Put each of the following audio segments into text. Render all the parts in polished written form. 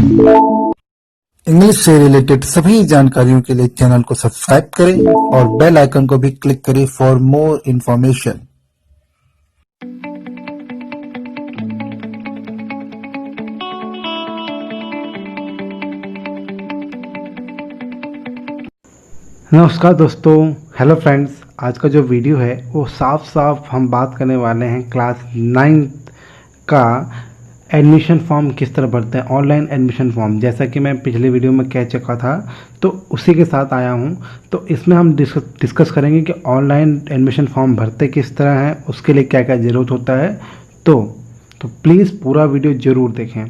English से related सभी जानकारियों के लिए चैनल को सब्सक्राइब करें और बेल आइकन को भी क्लिक करें फॉर मोर इन्फॉर्मेशन। नमस्कार दोस्तों, हेलो फ्रेंड्स। आज का जो वीडियो है वो साफ हम बात करने वाले हैं क्लास 9th का एडमिशन फॉर्म किस तरह भरते हैं, ऑनलाइन एडमिशन फॉर्म। जैसा कि मैं पिछले वीडियो में कह चुका था तो उसी के साथ आया हूं। तो इसमें हम डिस्कस करेंगे कि ऑनलाइन एडमिशन फॉर्म भरते किस तरह हैं, उसके लिए क्या क्या ज़रूरत होता है। तो प्लीज़ पूरा वीडियो ज़रूर देखें।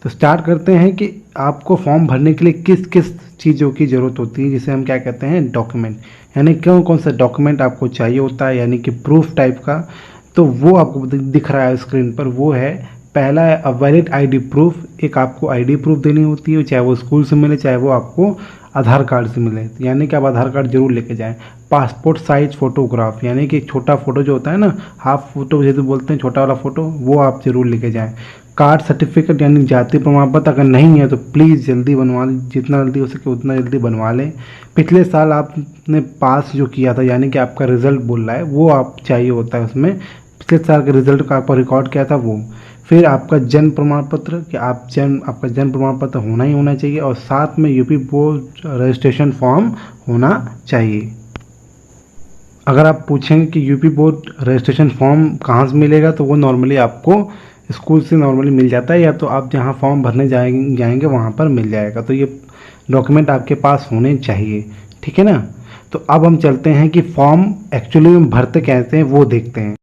तो स्टार्ट करते हैं कि आपको फॉर्म भरने के लिए किस किस चीज़ों की ज़रूरत होती है, जिसे हम क्या कहते हैं डॉक्यूमेंट, यानी कौन सा डॉक्यूमेंट आपको चाहिए होता है, यानी कि प्रूफ टाइप का। तो वो आपको दिख रहा है स्क्रीन पर। वो है, पहला है अ वैलिड आईडी प्रूफ। एक आपको आईडी प्रूफ देनी होती है, चाहे वो स्कूल से मिले चाहे वो आपको आधार कार्ड से मिले, यानी कि आप आधार कार्ड जरूर लेके जाएं। पासपोर्ट साइज फ़ोटोग्राफ, यानी कि छोटा फ़ोटो जो होता है ना, हाफ फोटो जैसे बोलते हैं, छोटा वाला फ़ोटो, वो आप जरूर लेके जाएं। कास्ट सर्टिफिकेट यानी जाति प्रमाण पत्र अगर नहीं है तो प्लीज़ जल्दी बनवा लें, जितना जल्दी हो सके उतना जल्दी बनवा लें। पिछले साल आपने पास जो किया था, यानी कि आपका रिजल्ट बोल रहा है, वो आप चाहिए होता है उसमें, पिछले साल के रिजल्ट का आपका रिकॉर्ड किया था वो। फिर आपका जन्म प्रमाण पत्र, कि आपका जन्म प्रमाण पत्र होना ही होना चाहिए, और साथ में यूपी बोर्ड रजिस्ट्रेशन फॉर्म होना चाहिए। अगर आप पूछेंगे कि यूपी बोर्ड रजिस्ट्रेशन फॉर्म कहाँ से मिलेगा, तो वो नॉर्मली आपको स्कूल से नॉर्मली मिल जाता है, या तो आप जहाँ फॉर्म भरने जाएंगे वहाँ पर मिल जाएगा। तो ये डॉक्यूमेंट आपके पास होने चाहिए, ठीक है ना। तो अब हम चलते हैं कि फॉर्म एक्चुअली में भरते कैसे हैं वो देखते हैं।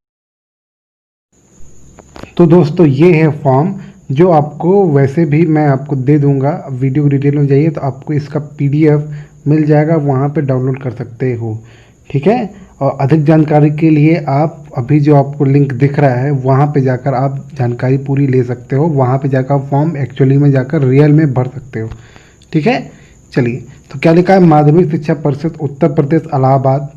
तो दोस्तों ये है फॉर्म, जो आपको वैसे भी मैं आपको दे दूंगा। वीडियो की डिटेल में जाइए तो आपको इसका PDF मिल जाएगा, वहाँ पे डाउनलोड कर सकते हो, ठीक है। और अधिक जानकारी के लिए आप अभी जो आपको लिंक दिख रहा है वहाँ पे जाकर आप जानकारी पूरी ले सकते हो। वहाँ पे जाकर आप फॉर्म एक्चुअली में जाकर रियल में भर सकते हो, ठीक है। चलिए, तो क्या लिखा है, माध्यमिक शिक्षा परिषद उत्तर प्रदेश इलाहाबाद,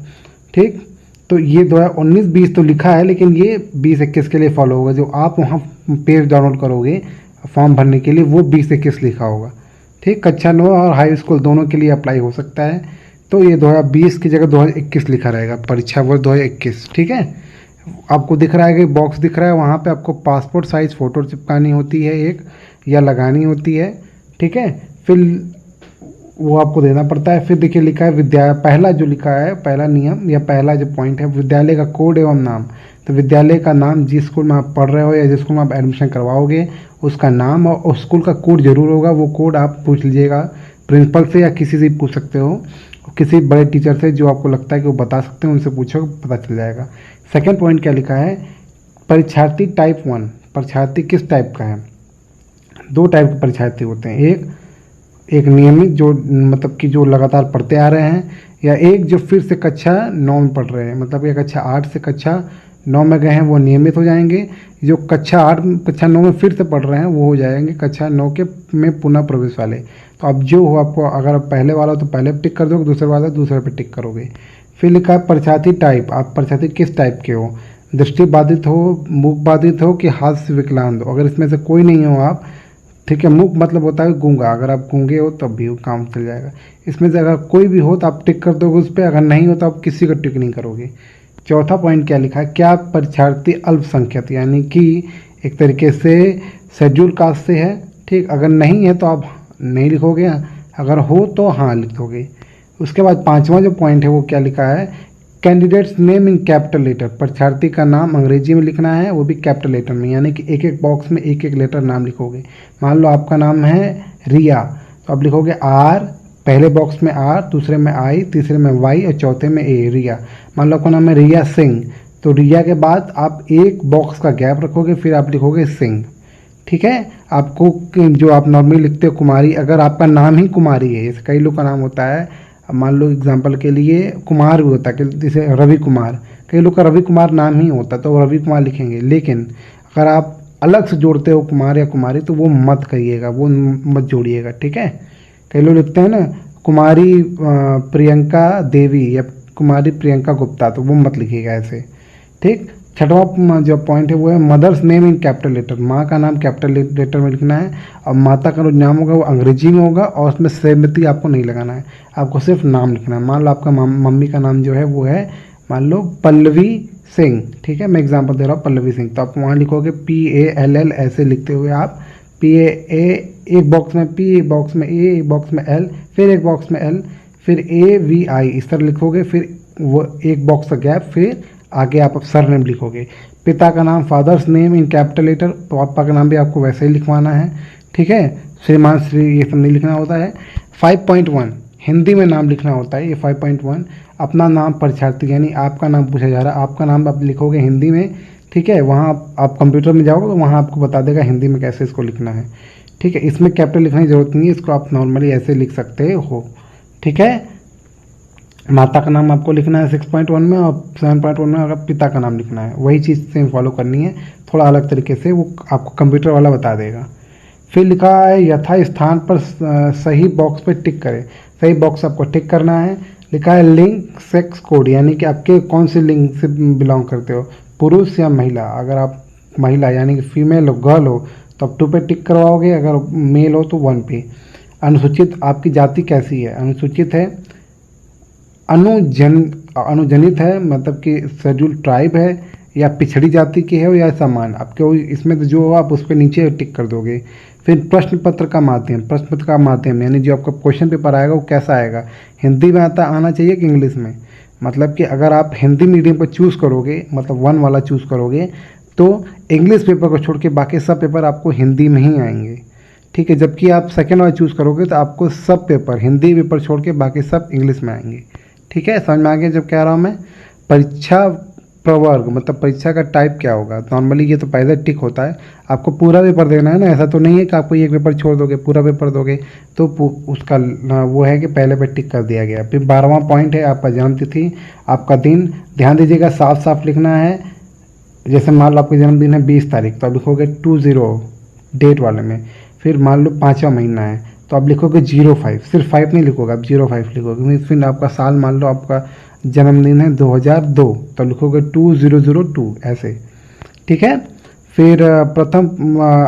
ठीक। तो ये 2019-20 तो लिखा है, लेकिन ये 2021 के लिए फॉलो होगा। जो आप वहाँ पेज डाउनलोड करोगे फॉर्म भरने के लिए, वो 2021 लिखा होगा, ठीक। कक्षा 9 और हाई स्कूल दोनों के लिए अप्लाई हो सकता है। तो ये 2020 की जगह 2021 लिखा रहेगा, परीक्षा वर्ष 2021, ठीक है। आपको दिख रहा है कि बॉक्स दिख रहा है, वहाँ पे आपको पासपोर्ट साइज फ़ोटो चिपकानी होती है एक, या लगानी होती है, ठीक है। फिर वो आपको देना पड़ता है। फिर देखिए लिखा है पहला जो लिखा है, पहला नियम या पहला जो पॉइंट है, विद्यालय का कोड एवं नाम। तो विद्यालय का नाम, जिस स्कूल में आप पढ़ रहे हो या जिस स्कूल में आप एडमिशन करवाओगे उसका नाम और उस स्कूल का कोड जरूर होगा। वो कोड आप पूछ लीजिएगा प्रिंसिपल से, या किसी से पूछ सकते हो, किसी बड़े टीचर से जो आपको लगता है कि वो बता सकते हैं, उनसे पूछो, पता चल जाएगा। सेकेंड पॉइंट क्या लिखा है, परीक्षार्थी टाइप 1। परीक्षार्थी किस टाइप का है, 2 टाइप के परीक्षार्थी होते हैं। एक नियमित, जो मतलब कि जो लगातार पढ़ते आ रहे हैं, या एक जो फिर से कक्षा 9 में पढ़ रहे हैं, मतलब कि कक्षा 8 से कक्षा 9 में गए हैं वो नियमित हो जाएंगे। जो कक्षा 8 कक्षा 9 में फिर से पढ़ रहे हैं वो हो जाएंगे कक्षा 9 के में पुनः प्रवेश वाले। तो अब जो हो, आपको अगर पहले वाला हो तो पहले पे टिक कर दोगे, दूसरे वाला दूसरे पे टिक करोगे। फिर लिखा है परीक्षार्थी टाइप, आप परीक्षार्थी किस टाइप के हो, दृष्टि बाधित हो, मूक बाधित हो, कि हाथ से विकलांग हो। अगर इसमें से कोई नहीं हो आप, ठीक है, मूक मतलब होता है गूंगा, अगर आप गूंगे हो तब भी काम चल जाएगा। इसमें से अगर कोई भी हो तो आप टिक कर दोगे उस पर, अगर नहीं हो तो आप किसी को टिक नहीं करोगे। चौथा पॉइंट क्या लिखा है, क्या परीक्षार्थी अल्पसंख्यक, यानी कि एक तरीके से शेड्यूल कास्ट से है, ठीक। अगर नहीं है तो आप नहीं लिखोगे, अगर हो तो हाँ लिखोगे। उसके बाद 5वां जो पॉइंट है वो क्या लिखा है, candidate's name in capital letter. परीक्षार्थी का नाम अंग्रेजी में लिखना है, वो भी कैपिटल लेटर में, यानी कि एक एक बॉक्स में एक एक लेटर नाम लिखोगे। मान लो आपका नाम है रिया, तो आप लिखोगे R, पहले बॉक्स में R, दूसरे में I, तीसरे में Y और चौथे में A, रिया। मान लो आपका नाम है रिया सिंह, तो रिया के बाद आप एक बॉक्स का गैप रखोगे, फिर आप लिखोगे सिंह, ठीक है। आपको जो आप नॉर्मली लिखते हो कुमारी, अगर आपका नाम ही कुमारी है, जैसे कई लोग का नाम होता है, मान लो एग्जांपल के लिए कुमार भी होता है, जैसे रवि कुमार, कई लोग का रवि कुमार नाम ही होता है तो रवि कुमार लिखेंगे। लेकिन अगर आप अलग से जोड़ते हो कुमार या कुमारी, तो वो मत कहिएगा, वो मत जोड़िएगा, ठीक है। कई लोग लिखते हैं ना कुमारी प्रियंका देवी या कुमारी प्रियंका गुप्ता, तो वो मत लिखिएगा ऐसे, ठीक। छठवां जो पॉइंट है वो है mother's name in capital letter. माँ का नाम कैपिटल लेटर में लिखना है और माता का जो नाम होगा वो अंग्रेजी में होगा और उसमें श्रीमती आपको नहीं लगाना है, आपको सिर्फ नाम लिखना है। मान लो आपका मम्मी का नाम जो है वो है मान लो पल्लवी सिंह, ठीक है, मैं एग्जांपल दे रहा हूँ पल्लवी सिंह, तो आप वहाँ लिखोगे PALL ऐसे लिखते हुए आप PAA, एक बॉक्स में P, एक बॉक्स में A, एक बॉक्स में L, फिर एक बॉक्स में L, फिर AVI इस तरह लिखोगे, फिर वो एक बॉक्स का गैप, फिर आगे आप सर नेम लिखोगे। पिता का नाम father's name in capital letter, पापा का नाम भी आपको वैसे ही लिखवाना है, ठीक है, श्रीमान श्री ये सब नहीं लिखना होता है। 5.1 हिंदी में नाम लिखना होता है ये 5.1। अपना नाम परीक्षार्थी यानी आपका नाम पूछा जा रहा है, आपका नाम आप लिखोगे हिंदी में, ठीक है, वहाँ आप कंप्यूटर में जाओगे तो वहाँ आपको बता देगा हिंदी में कैसे इसको लिखना है, ठीक है। इसमें कैपिटल लिखने की जरूरत नहीं है, इसको आप नॉर्मली ऐसे लिख सकते हो, ठीक है। माता का नाम आपको लिखना है 6.1 में और 7.1 में अगर पिता का नाम लिखना है, वही चीज़ सेम फॉलो करनी है, थोड़ा अलग तरीके से, वो आपको कंप्यूटर वाला बता देगा। फिर लिखा है यथा स्थान पर सही बॉक्स पे टिक करें, सही बॉक्स आपको टिक करना है। लिखा है लिंक सेक्स कोड यानी कि आपके कौन से लिंग से बिलोंग करते हो, पुरुष या महिला। अगर आप महिला यानी कि फीमेल हो, गर्ल हो, तो आप 2 पे टिक करवाओगे, अगर मेल हो तो 1 पे। अनुसूचित आपकी जाति कैसी है, अनुसूचित है, अनुजनित है मतलब कि शेड्यूल ट्राइब है, या पिछड़ी जाति की है या समान, आपके इसमें तो जो हो आप उस पर नीचे टिक कर दोगे। फिर प्रश्न पत्र का माध्यम, प्रश्न पत्र का माध्यम यानी जो आपका क्वेश्चन पेपर आएगा वो कैसा आएगा, हिंदी में आना चाहिए कि इंग्लिश में। मतलब कि अगर आप हिंदी मीडियम को चूज़ करोगे, मतलब 1 वाला चूज़ करोगे, तो इंग्लिश पेपर को छोड़ के बाकी सब पेपर आपको हिंदी में ही आएंगे, ठीक है। जबकि आप सेकेंड वाला चूज़ करोगे तो आपको सब पेपर हिंदी पेपर छोड़ के बाकी सब इंग्लिश में आएंगे, ठीक है। समझ में आ गया जब कह रहा हूँ मैं। परीक्षा प्रवर्ग मतलब परीक्षा का टाइप क्या होगा, नॉर्मली ये तो पहले टिक होता है, आपको पूरा पेपर देना है ना, ऐसा तो नहीं है कि आपको एक पेपर छोड़ दोगे पूरा पेपर दोगे, तो उसका वो है कि पहले पे टिक कर दिया गया। फिर 12वां पॉइंट है आपका जन्मतिथि, आपका दिन, ध्यान दीजिएगा साफ साफ लिखना है। जैसे मान लो आपका जन्मदिन है 20 तारीख, तो आप लिखोगे 20 डेट वाले में। फिर मान लो 5वां महीना है तो आप लिखोगे 05, सिर्फ 5 नहीं लिखोगे आप 05 लिखोगे। फिर आपका साल मान लो आपका जन्मदिन है 2002, तो लिखोगे 2002 ऐसे, ठीक है। फिर प्रथम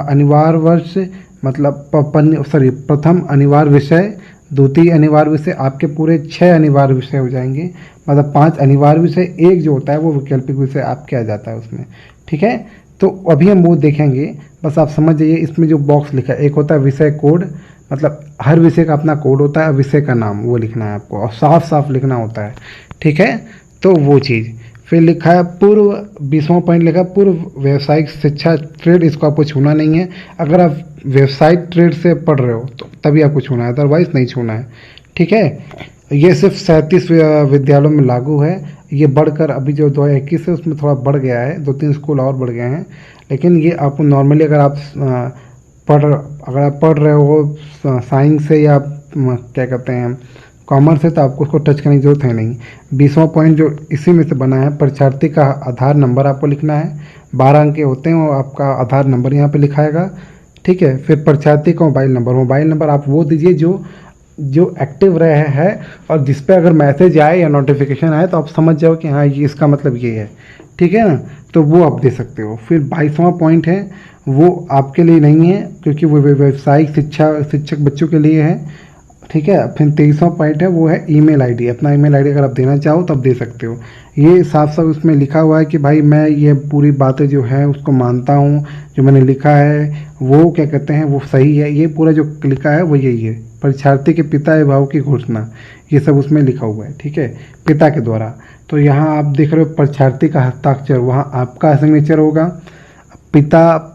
अनिवार्य वर्ष मतलब प्रथम अनिवार्य विषय, द्वितीय अनिवार्य विषय, आपके पूरे 6 अनिवार्य विषय हो जाएंगे, मतलब 5 अनिवार्य विषय, एक जो होता है वो वैकल्पिक विषय आपके आ जाता है उसमें, ठीक है। तो अभी हम वो देखेंगे, बस आप समझ जाइए। इसमें जो बॉक्स लिखा है, एक होता है विषय कोड, मतलब हर विषय का अपना कोड होता है, विषय का नाम वो लिखना है आपको और साफ साफ लिखना होता है, ठीक है। तो वो चीज़। फिर लिखा है पूर्व, 20वां पॉइंट लिखा है पूर्व व्यावसायिक शिक्षा ट्रेड, इसको आपको छूना नहीं है। अगर आप व्यावसायिक ट्रेड से पढ़ रहे हो तो तभी आपको छूना है, अदरवाइज नहीं छूना है, ठीक है। ये सिर्फ 37 विद्यालयों में लागू है, ये बढ़कर अभी जो 2021 है उसमें थोड़ा बढ़ गया है, 2-3 स्कूल और बढ़ गए हैं, लेकिन ये आपको नॉर्मली अगर आप पढ़ रहे हो साइंस से या क्या कहते हैं कॉमर्स से, तो आपको उसको टच करने की जरूरत है नहीं। 20वां पॉइंट जो इसी में से बना है, परीक्षार्थी का आधार नंबर आपको लिखना है, 12 अंक के होते हैं, वो आपका आधार नंबर यहाँ पे लिखाएगा, ठीक है। फिर परीक्षार्थी का मोबाइल नंबर आप वो दीजिए जो एक्टिव रहे है और जिस पे अगर मैसेज आए या नोटिफिकेशन आए तो आप समझ जाओ कि हाँ ये इसका मतलब ये है, ठीक है ना, तो वो आप दे सकते हो। फिर 22वां पॉइंट है वो आपके लिए नहीं है क्योंकि वो व्यावसायिक शिक्षक बच्चों के लिए है, ठीक है। फिर 23वां पॉइंट है वो है ईमेल आईडी, अपना ईमेल आईडी अगर आप देना चाहो तो आप दे सकते हो। ये साफ साफ उसमें लिखा हुआ है कि भाई मैं ये पूरी बातें जो है उसको मानता हूँ, जो मैंने लिखा है वो क्या कहते हैं वो सही है, ये पूरा जो लिखा है वो यही है। परीक्षार्थी के पिता एवं भाव की घोषणा, ये सब उसमें लिखा हुआ है, ठीक है, पिता के द्वारा। तो यहाँ आप देख रहे हो परीक्षार्थी का हस्ताक्षर, वहाँ आपका सिग्नेचर होगा, पिता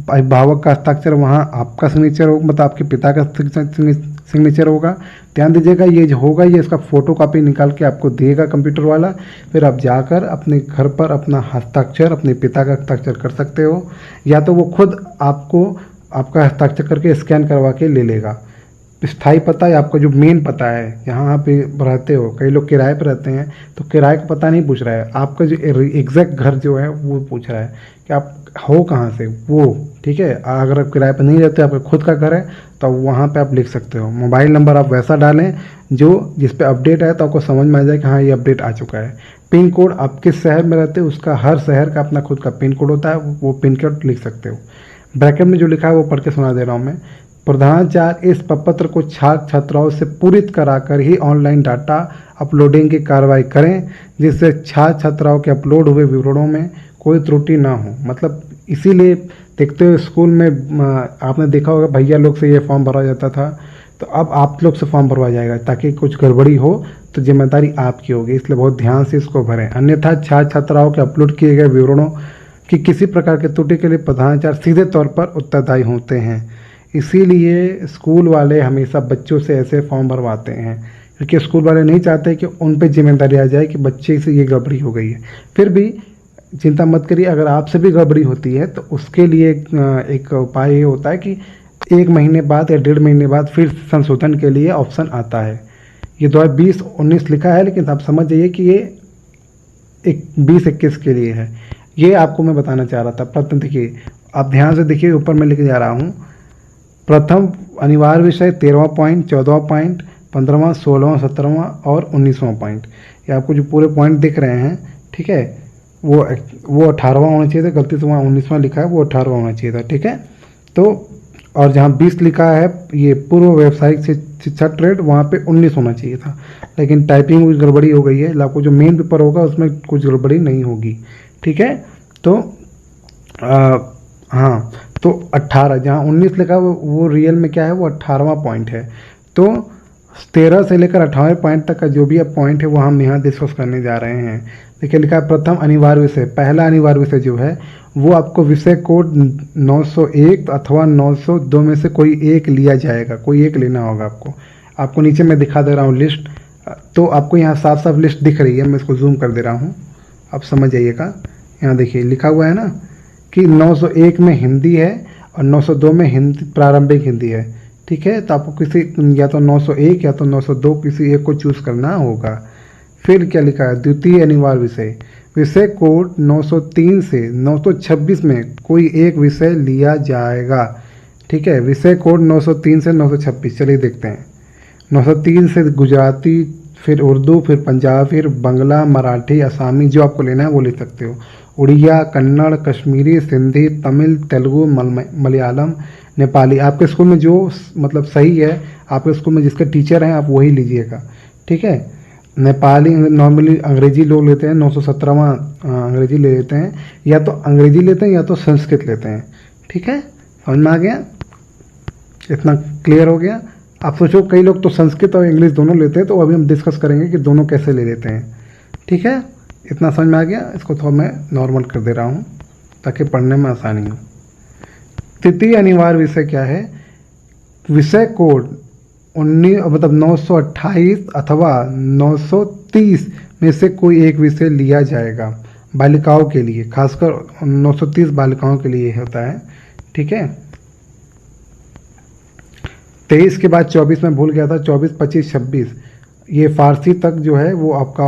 अभिभावक का हस्ताक्षर वहाँ आपका सिग्नेचर होगा, मतलब आपके पिता का सिग्नेचर होगा। ध्यान दीजिएगा ये जो होगा ये इसका फोटो कॉपी निकाल के आपको देगा कंप्यूटर वाला, फिर आप जाकर अपने घर पर अपना हस्ताक्षर अपने पिता का हस्ताक्षर कर सकते हो, या तो वो खुद आपको आपका हस्ताक्षर करके स्कैन करवा के ले लेगा। स्थायी पता या आपका जो मेन पता है, यहाँ पे रहते हो, कई लोग किराए पर रहते हैं तो किराए का पता नहीं पूछ रहा है, आपका जो एग्जैक्ट घर जो है वो पूछ रहा है कि आप हो कहाँ से, वो ठीक है। अगर आप किराए पर नहीं रहते, आपका खुद का घर है, तो वहाँ पे आप लिख सकते हो। मोबाइल नंबर आप वैसा डालें जो जिस पे अपडेट है, तो आपको समझ में आ जाए कि हाँ ये अपडेट आ चुका है। पिन कोड, आप किस शहर में रहते हो उसका, हर शहर का अपना खुद का पिन कोड होता है, वो पिन कोड लिख सकते हो। ब्रैकेट में जो लिखा है वो पढ़ के सुना दे रहा हूँ मैं। प्रधानाचार्य इस प्रपत्र को छात्र छात्राओं से पूरित कराकर ही ऑनलाइन डाटा अपलोडिंग की कार्रवाई करें, जिससे छात्र छात्राओं के अपलोड हुए विवरणों में कोई त्रुटि ना हो। मतलब इसीलिए देखते हो स्कूल में आपने देखा होगा भैया लोग से ये फॉर्म भरा जाता था, तो अब आप लोग से फॉर्म भरवा जाएगा, ताकि कुछ गड़बड़ी हो तो जिम्मेदारी आपकी होगी। इसलिए बहुत ध्यान से इसको भरें, अन्यथा छात्र छात्राओं के अपलोड किए गए विवरणों कि किसी प्रकार के त्रुटि के लिए प्रधानाचार्य सीधे तौर पर उत्तरदायी होते हैं। इसीलिए स्कूल वाले हमेशा बच्चों से ऐसे फॉर्म भरवाते हैं, क्योंकि स्कूल वाले नहीं चाहते कि उन पे जिम्मेदारी आ जाए कि बच्चे से ये गड़बड़ी हो गई है। फिर भी चिंता मत करिए, अगर आपसे भी गड़बड़ी होती है तो उसके लिए एक उपाय ये होता है कि 1 महीने बाद या 1.5 महीने बाद फिर संशोधन के लिए ऑप्शन आता है। ये 2020-19 लिखा है, लेकिन आप समझ जाइए कि ये 2021 के लिए है। ये आपको मैं बताना चाह रहा था। प्रथम देखिए, आप ध्यान से देखिए, ऊपर मैं लिखे जा रहा हूँ। प्रथम अनिवार्य विषय 13वां पॉइंट, 14वां पॉइंट, 15वां, 16वां, 17वां और 19वां पॉइंट, ये आपको जो पूरे पॉइंट दिख रहे हैं, ठीक है, वो 18वां होना चाहिए था। गलती से वहाँ 19वां लिखा है, वो 18वां होना चाहिए था, ठीक है। तो और जहाँ 20 लिखा है ये पूर्व व्यावसायिक शिक्षा ट्रेड, वहाँ पे 19 होना चाहिए था, लेकिन टाइपिंग कुछ गड़बड़ी हो गई है। आपको जो मेन पेपर होगा उसमें कुछ गड़बड़ी नहीं होगी, ठीक है। तो हाँ, तो 18 जहाँ 19 लिखा है वो रियल में क्या है, वो 18वां पॉइंट है। तो 13 से लेकर 18वें पॉइंट तक का जो भी अब पॉइंट है वो हम यहाँ डिस्कस करने जा रहे हैं। देखिए लिखा है प्रथम अनिवार्य विषय, पहला अनिवार्य विषय जो है वो आपको विषय कोड 901 अथवा 902 में से कोई एक लिया जाएगा, कोई एक लेना होगा आपको नीचे मैं दिखा दे रहा हूँ लिस्ट। तो आपको यहाँ साफ साफ लिस्ट दिख रही है, मैं इसको जूम कर दे रहा हूँ, आप समझ जाइएगा। यहाँ देखिए लिखा हुआ है ना कि 901 में हिंदी है और 902 में हिंदी प्रारंभिक हिंदी है, ठीक है। तो आपको किसी या तो 901 या तो 902 किसी एक को चूज़ करना होगा। फिर क्या लिखा है, द्वितीय अनिवार्य विषय, विषय कोड 903 से 926 में कोई एक विषय लिया जाएगा, ठीक है। विषय कोड 903 से 926, चलिए देखते हैं। 903 से गुजराती, फिर उर्दू, फिर पंजाबी, फिर बंगला, मराठी, असामी, जो आपको लेना है वो ले सकते हो। उड़िया, कन्नड़, कश्मीरी, सिंधी, तमिल, तेलुगु, मलयालम, नेपाली, आपके स्कूल में जो मतलब सही है, आपके स्कूल में जिसके टीचर हैं आप वही लीजिएगा, ठीक है। नेपाली नॉर्मली अंग्रेजी लोग लेते हैं, 917वां अंग्रेजी ले लेते हैं, या तो अंग्रेजी लेते हैं या तो संस्कृत लेते हैं, ठीक है। समझ में आ गया, इतना क्लियर हो गया। आप सोचो कई लोग तो संस्कृत और इंग्लिश दोनों लेते हैं, तो अभी हम डिस्कस करेंगे कि दोनों कैसे ले लेते हैं, ठीक है। इतना समझ में आ गया। इसको थोड़ा मैं नॉर्मल कर दे रहा हूँ ताकि पढ़ने में आसानी हो। तृतीय अनिवार्य विषय क्या है, विषय कोड 928 अथवा 930 में से कोई एक विषय लिया जाएगा बालिकाओं के लिए, खासकर 930 बालिकाओं के लिए होता है, ठीक है। 23 के बाद 24 में भूल गया था, 24, 25, 26 ये फारसी तक जो है वो आपका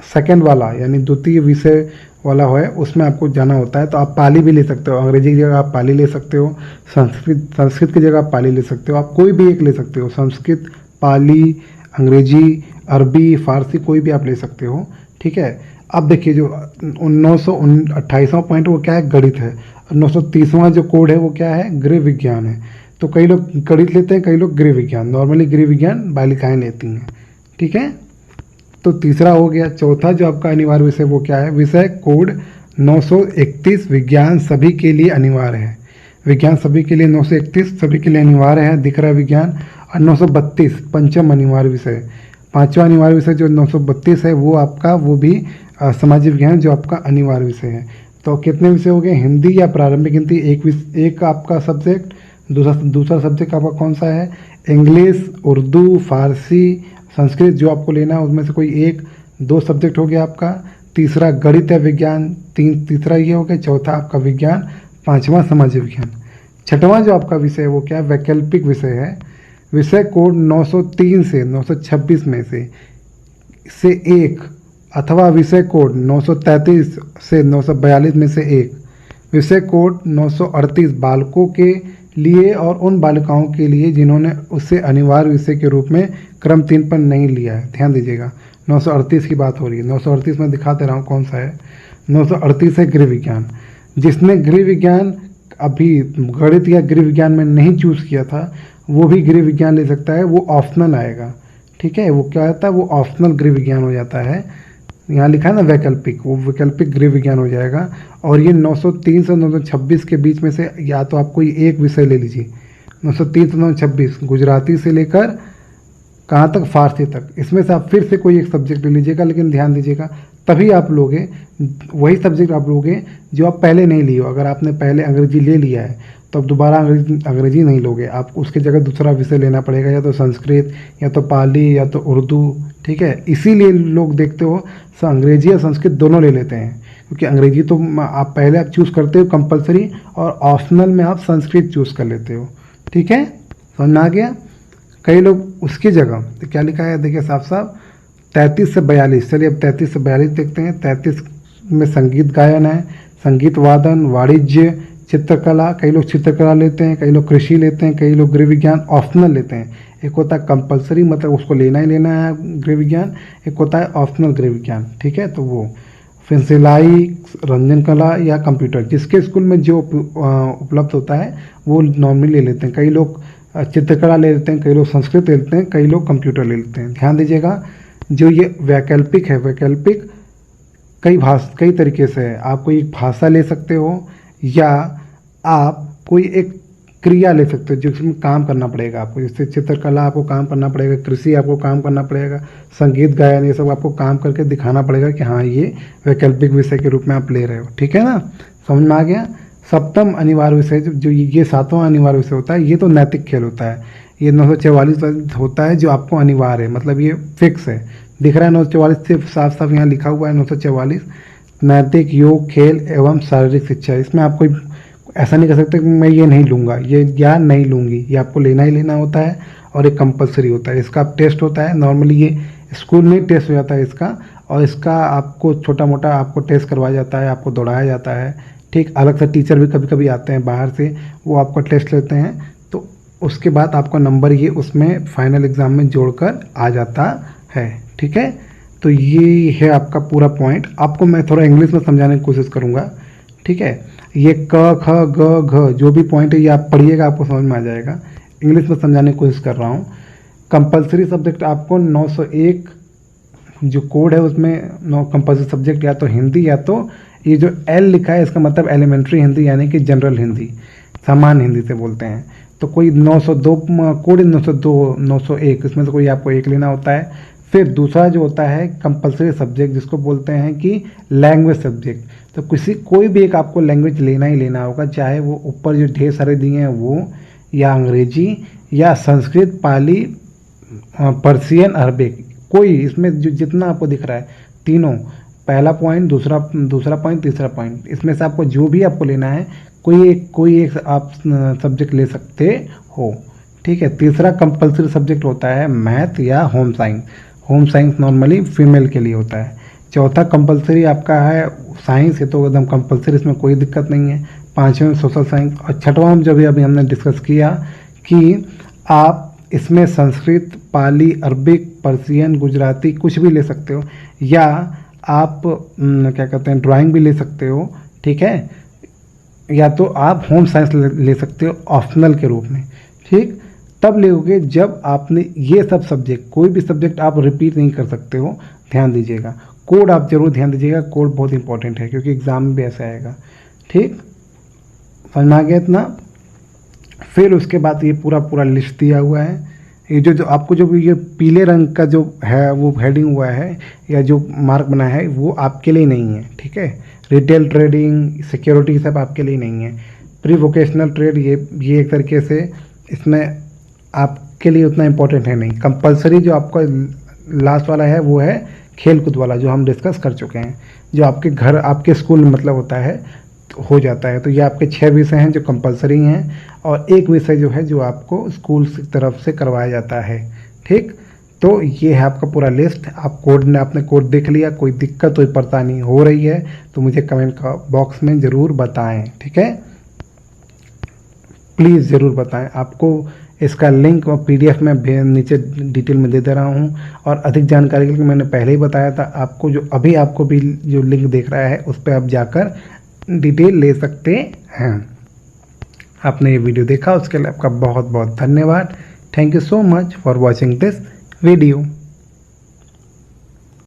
सेकंड वाला यानी द्वितीय विषय वाला है, उसमें आपको जाना होता है। तो आप पाली भी ले सकते हो, अंग्रेजी की जगह आप पाली ले सकते हो, संस्कृत की जगह आप पाली ले सकते हो, आप कोई भी एक ले सकते हो, संस्कृत, पाली, अंग्रेजी, अरबी, फारसी, कोई भी आप ले सकते हो, ठीक है। अब देखिए जो 928वां पॉइंट वो क्या है, गणित है, और 930वां जो कोड है वो क्या है, गृह विज्ञान है। तो कई लोग गणित लेते हैं, कई लोग गृह विज्ञान, नॉर्मली गृह विज्ञान बालिकाएं लेती हैं, ठीक है। तो तीसरा हो गया। चौथा जो आपका अनिवार्य विषय वो क्या है, विषय कोड 931 विज्ञान सभी के लिए अनिवार्य है, विज्ञान सभी के लिए 931 सभी के लिए अनिवार्य है, दिख रहा है विज्ञान। और 932 पंचम अनिवार्य विषय, पांचवा अनिवार्य विषय जो 932 है वो आपका वो भी सामाजिक विज्ञान जो आपका अनिवार्य विषय है। तो कितने विषय हो गए, हिंदी या प्रारंभिक हिंदी एक आपका सब्जेक्ट, दूसरा सब्जेक्ट आपका कौन सा है, इंग्लिश, उर्दू, फारसी, संस्कृत जो आपको लेना है उसमें से कोई एक, 2 सब्जेक्ट हो गया आपका। तीसरा गणित या विज्ञान, तीसरा ये हो गया। चौथा आपका विज्ञान, पांचवा सामाजिक विज्ञान। छठवां जो आपका विषय है वो क्या है, वैकल्पिक विषय है, विषय कोड 903 से 926 में से एक, अथवा विषय कोड 933 से 942 में से एक, विषय कोड 938 बालकों के लिए और उन बालिकाओं के लिए जिन्होंने उसे अनिवार्य विषय के रूप में क्रम 3 पर नहीं लिया है। ध्यान दीजिएगा, 938 की बात हो रही है। 938 में दिखा दे रहा हूँ कौन सा है। 938 है गृह विज्ञान। जिसने गृह विज्ञान अभी गणित या गृह विज्ञान में नहीं चूज़ किया था वो भी गृह विज्ञान ले सकता है, वो ऑप्शनल आएगा। ठीक है, वो क्या होता है, वो ऑप्शनल गृह विज्ञान हो जाता है। यहाँ लिखा है ना वैकल्पिक, वो वैकल्पिक गृह विज्ञान हो जाएगा। और ये 903 से 926 के बीच में से या तो आप कोई एक विषय ले लीजिए। 903 से 926 गुजराती से लेकर कहाँ तक, फारसी तक। इसमें से आप फिर से कोई एक सब्जेक्ट ले लीजिएगा, लेकिन ध्यान दीजिएगा तभी आप लोगे वही सब्जेक्ट आप लोगे जो आप पहले नहीं लिए हो। अगर आपने पहले अंग्रेजी ले लिया है तो अब दोबारा अंग्रेजी नहीं लोगे, आप उसकी जगह दूसरा विषय लेना पड़ेगा, या तो संस्कृत या तो पाली या तो उर्दू। ठीक है, इसीलिए लोग देखते हो अंग्रेजी और संस्कृत दोनों ले लेते हैं, क्योंकि अंग्रेजी तो आप पहले आप चूज़ करते हो कंपलसरी, और ऑप्शनल में आप संस्कृत चूज़ कर लेते हो। ठीक है, समझ में आ गया। कई लोग उसकी जगह तो क्या लिखा है देखिए साफ साफ 33 से 42। चलिए अब 33 से 42 देखते हैं। 33 में संगीत गायन है, संगीत वादन, वाणिज्य, चित्रकला। कई लोग चित्रकला लेते हैं, कई लोग कृषि लेते हैं, कई लोग गृह विज्ञान ऑप्शनल लेते हैं। एक होता है कंपलसरी, मतलब उसको लेना ही लेना है गृह विज्ञान। एक होता है ऑप्शनल गृह विज्ञान। ठीक है, तो वो फिर सिलाई, रंजन कला या कंप्यूटर, जिसके स्कूल में जो उपलब्ध होता है वो नॉर्मली ले लेते हैं। कई लोग चित्रकला ले लेते हैं, कई लोग संस्कृत ले लेते हैं, कई लोग कंप्यूटर ले लेते हैं। ध्यान दीजिएगा, जो ये वैकल्पिक है, वैकल्पिक कई तरीके से है। आप कोई एक भाषा ले सकते हो, या आप कोई एक क्रिया ले सकते हो जिसमें काम करना पड़ेगा आपको। जैसे चित्रकला आपको काम करना पड़ेगा, कृषि आपको काम करना पड़ेगा, संगीत गायन ये सब आपको काम करके दिखाना पड़ेगा कि हाँ ये वैकल्पिक विषय के रूप में आप ले रहे हो। ठीक है ना, समझ में आ गया। सप्तम अनिवार्य विषय जो ये 7वां अनिवार्य विषय होता है, ये तो नैतिक खेल होता है। ये 944 होता है जो आपको अनिवार्य है, मतलब ये फिक्स है। दिख रहा है 944 से साफ साफ यहाँ लिखा हुआ है 944 नैतिक, योग, खेल एवं शारीरिक शिक्षा। इसमें आप कोई ऐसा नहीं कर सकते कि मैं ये नहीं लूँगा, ये या नहीं लूँगी, ये आपको लेना ही लेना होता है। और एक कंपलसरी होता है, इसका टेस्ट होता है। नॉर्मली ये स्कूल में टेस्ट हो जाता है इसका, और इसका आपको छोटा मोटा आपको टेस्ट करवाया जाता है, आपको दौड़ाया जाता है। ठीक, अलग से टीचर भी कभी कभी आते हैं बाहर से, वो आपका टेस्ट लेते हैं, तो उसके बाद आपका नंबर ये उसमें फाइनल एग्ज़ाम में जोड़कर आ जाता है। ठीक है, तो ये है आपका पूरा पॉइंट। आपको मैं थोड़ा इंग्लिश में समझाने की कोशिश करूँगा। ठीक है, ये क ख ग घ जो भी पॉइंट है ये आप पढ़िएगा, आपको समझ में आ जाएगा। इंग्लिश में समझाने की कोशिश कर रहा हूँ। कंपलसरी सब्जेक्ट आपको 901 जो कोड है उसमें कंपलसरी सब्जेक्ट या तो हिंदी, या तो ये जो एल लिखा है इसका मतलब एलिमेंट्री हिंदी, यानी कि जनरल हिंदी, सामान्य हिंदी से बोलते हैं। तो कोई 902 कोड 902 901, इसमें से कोई आपको एक लेना होता है। फिर दूसरा जो होता है कंपलसरी सब्जेक्ट, जिसको बोलते हैं कि लैंग्वेज सब्जेक्ट। तो कोई भी एक आपको लैंग्वेज लेना ही लेना होगा, चाहे वो ऊपर जो ढेर सारे दिए हैं वो, या अंग्रेजी, या संस्कृत, पाली, पर्शियन, अरबिक। कोई इसमें जो जितना आपको दिख रहा है तीनों, पहला पॉइंट, दूसरा पॉइंट, तीसरा पॉइंट, इसमें से आपको जो भी आपको लेना है कोई एक आप सब्जेक्ट ले सकते हो। ठीक है, तीसरा कंपलसरी सब्जेक्ट होता है मैथ या home science. Home science normally female के लिए होता है। चौथा कंपलसरी आपका है साइंस, ये तो एकदम कंपलसरी, इसमें कोई दिक्कत नहीं है। पाँचवें सोशल साइंस, और छठवां में जब अभी हमने डिस्कस किया कि आप इसमें संस्कृत, पाली, अरबिक, पर्शियन, गुजराती कुछ भी ले सकते हो, या आप क्या कहते हैं ड्राइंग भी ले सकते हो। ठीक है, या तो आप होम साइंस ले सकते हो ऑप्शनल के रूप में। ठीक, तब लोगे जब आपने ये सब सब्जेक्ट, कोई भी सब्जेक्ट आप रिपीट नहीं कर सकते हो। ध्यान दीजिएगा, कोड आप जरूर ध्यान दीजिएगा, कोड बहुत इंपॉर्टेंट है क्योंकि एग्जाम में भी ऐसा आएगा। ठीक, समझ में आ गया इतना। फिर उसके बाद ये पूरा लिस्ट दिया हुआ है। ये जो आपको जो ये पीले रंग का जो है वो हेडिंग हुआ है या जो मार्क बना है वो आपके लिए नहीं है। ठीक है, रिटेल ट्रेडिंग, सिक्योरिटी सब आपके लिए नहीं है। प्री वोकेशनल ट्रेड ये एक तरीके से इसमें आपके लिए उतना इम्पोर्टेंट है नहीं। कंपलसरी जो आपका लास्ट वाला है वो है खेल कूद वाला, जो हम डिस्कस कर चुके हैं, जो आपके घर आपके स्कूल में मतलब होता है हो जाता है। तो ये आपके 6 विषय हैं जो कंपलसरी हैं, और एक विषय जो है जो आपको स्कूल की तरफ से करवाया जाता है। ठीक, तो ये है आपका पूरा लिस्ट। आप आपने कोड देख लिया, कोई दिक्कत कोई परेशानी हो रही है तो मुझे कमेंट का बॉक्स में ज़रूर बताएं, ठीक है, प्लीज़ ज़रूर बताएं। आपको इसका लिंक और पीडीएफ में नीचे डिटेल में दे दे रहा हूं। और अधिक जानकारी के लिए मैंने पहले ही बताया था आपको, आपको भी जो लिंक देख रहा है उस पर आप जाकर डिटेल ले सकते हैं। आपने ये वीडियो देखा उसके लिए आपका बहुत बहुत धन्यवाद। Thank you so much for watching this video.